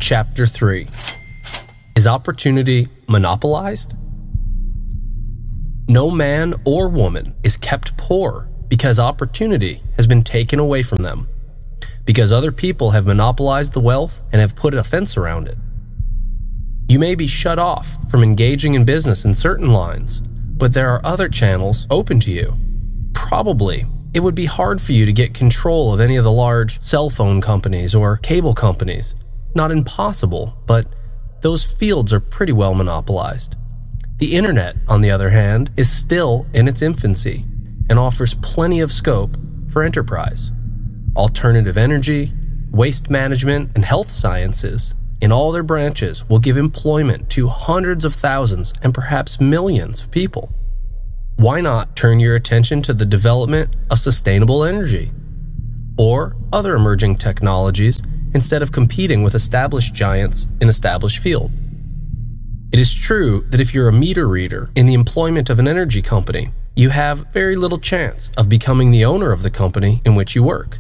Chapter 3. Is opportunity monopolized? No man or woman is kept poor because opportunity has been taken away from them, because other people have monopolized the wealth and have put a fence around it. You may be shut off from engaging in business in certain lines, but there are other channels open to you. Probably, it would be hard for you to get control of any of the large cell phone companies or cable companies. Not impossible, but those fields are pretty well monopolized. The internet, on the other hand, is still in its infancy and offers plenty of scope for enterprise. Alternative energy, waste management, and health sciences, in all their branches, will give employment to hundreds of thousands and perhaps millions of people. Why not turn your attention to the development of sustainable energy or other emerging technologies instead of competing with established giants in established field? It is true that if you're a meter reader in the employment of an energy company, you have very little chance of becoming the owner of the company in which you work.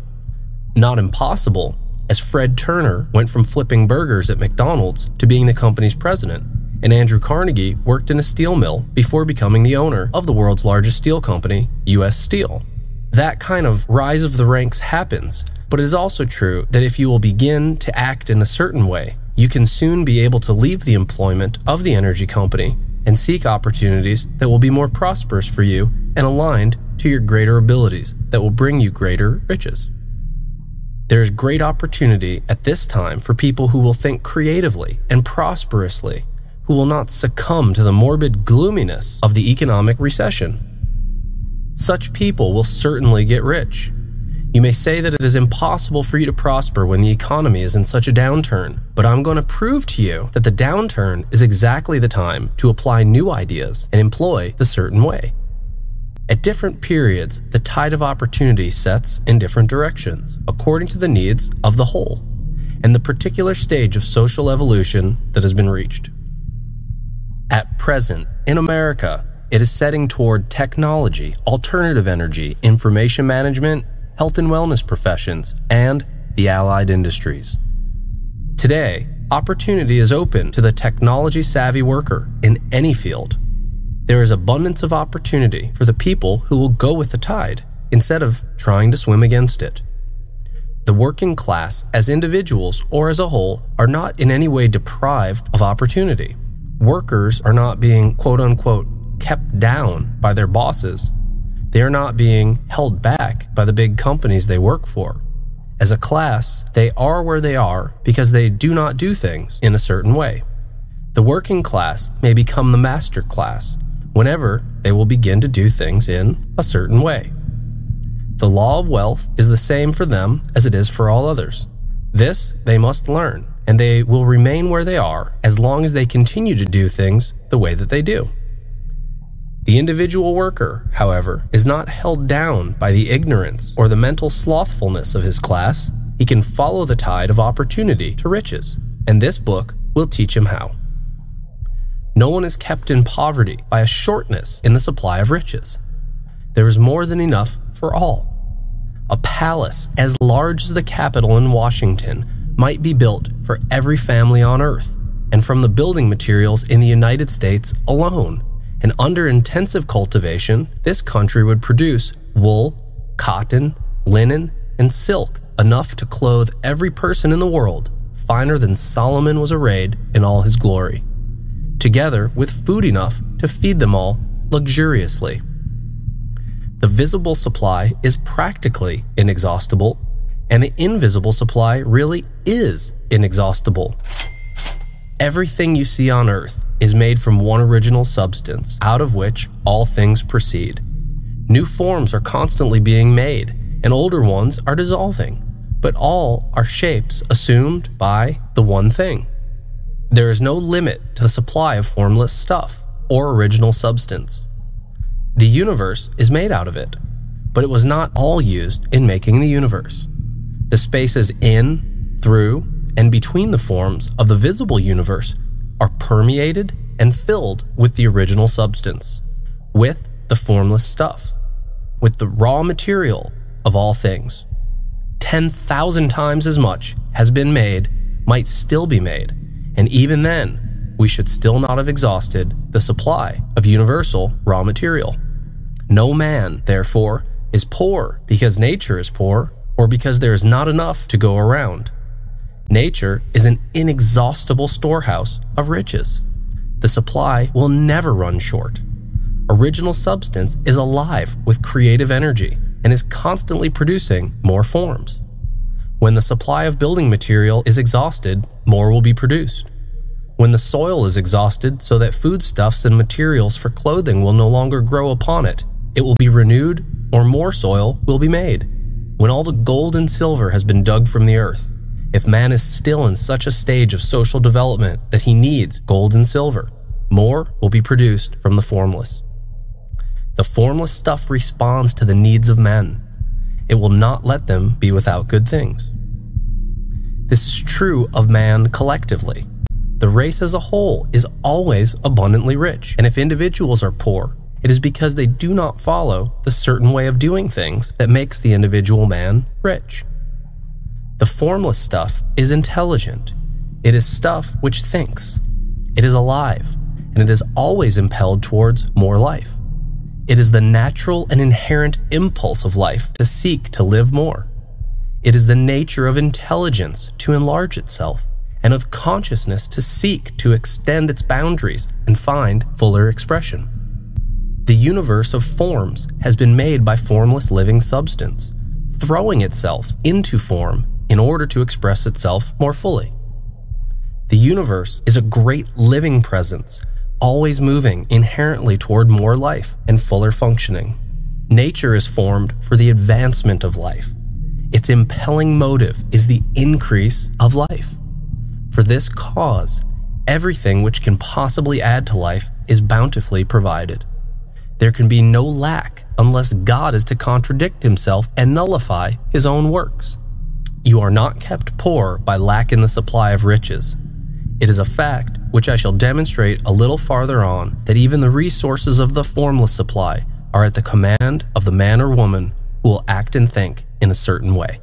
Not impossible, as Fred Turner went from flipping burgers at McDonald's to being the company's president, and Andrew Carnegie worked in a steel mill before becoming the owner of the world's largest steel company, U.S. Steel. That kind of rise of the ranks happens, but it is also true that if you will begin to act in a certain way, you can soon be able to leave the employment of the energy company and seek opportunities that will be more prosperous for you and aligned to your greater abilities that will bring you greater riches. There is great opportunity at this time for people who will think creatively and prosperously, who will not succumb to the morbid gloominess of the economic recession. Such people will certainly get rich. You may say that it is impossible for you to prosper when the economy is in such a downturn, but I'm going to prove to you that the downturn is exactly the time to apply new ideas and employ the certain way. At different periods, the tide of opportunity sets in different directions, according to the needs of the whole, and the particular stage of social evolution that has been reached. At present, in America, it is setting toward technology, alternative energy, information management, health and wellness professions, and the allied industries. Today, opportunity is open to the technology-savvy worker in any field. There is abundance of opportunity for the people who will go with the tide instead of trying to swim against it. The working class, as individuals or as a whole, are not in any way deprived of opportunity. Workers are not being quote-unquote kept down by their bosses. They are not being held back by the big companies they work for. As a class, they are where they are because they do not do things in a certain way. The working class may become the master class whenever they will begin to do things in a certain way. The law of wealth is the same for them as it is for all others. This they must learn, and they will remain where they are as long as they continue to do things the way that they do. The individual worker, however, is not held down by the ignorance or the mental slothfulness of his class. He can follow the tide of opportunity to riches, and this book will teach him how. No one is kept in poverty by a shortness in the supply of riches. There is more than enough for all. A palace as large as the Capitol in Washington might be built for every family on earth, and from the building materials in the United States alone. And under intensive cultivation, this country would produce wool, cotton, linen, and silk enough to clothe every person in the world, finer than Solomon was arrayed in all his glory, together with food enough to feed them all luxuriously. The visible supply is practically inexhaustible, and the invisible supply really is inexhaustible. Everything you see on earth is made from one original substance, out of which all things proceed. New forms are constantly being made, and older ones are dissolving, but all are shapes assumed by the one thing. There is no limit to the supply of formless stuff or original substance. The universe is made out of it, but it was not all used in making the universe. The spaces in, through, and between the forms of the visible universe are permeated and filled with the original substance, with the formless stuff, with the raw material of all things. 10,000 times as much has been made, might still be made, and even then, we should still not have exhausted the supply of universal raw material. No man, therefore, is poor because nature is poor or because there is not enough to go around. Nature is an inexhaustible storehouse of riches. The supply will never run short. Original substance is alive with creative energy and is constantly producing more forms. When the supply of building material is exhausted, more will be produced. When the soil is exhausted so that foodstuffs and materials for clothing will no longer grow upon it, it will be renewed or more soil will be made. When all the gold and silver has been dug from the earth, if man is still in such a stage of social development that he needs gold and silver, more will be produced from the formless. The formless stuff responds to the needs of men. It will not let them be without good things. This is true of man collectively. The race as a whole is always abundantly rich, and if individuals are poor, it is because they do not follow the certain way of doing things that makes the individual man rich. The formless stuff is intelligent. It is stuff which thinks. It is alive, and it is always impelled towards more life. It is the natural and inherent impulse of life to seek to live more. It is the nature of intelligence to enlarge itself, and of consciousness to seek to extend its boundaries and find fuller expression. The universe of forms has been made by formless living substance, throwing itself into form in order to express itself more fully. The universe is a great living presence, always moving inherently toward more life and fuller functioning. Nature is formed for the advancement of life. Its impelling motive is the increase of life. For this cause, everything which can possibly add to life is bountifully provided. There can be no lack unless God is to contradict himself and nullify his own works. You are not kept poor by lack in the supply of riches. It is a fact which I shall demonstrate a little farther on, that even the resources of the formless supply are at the command of the man or woman who will act and think in a certain way.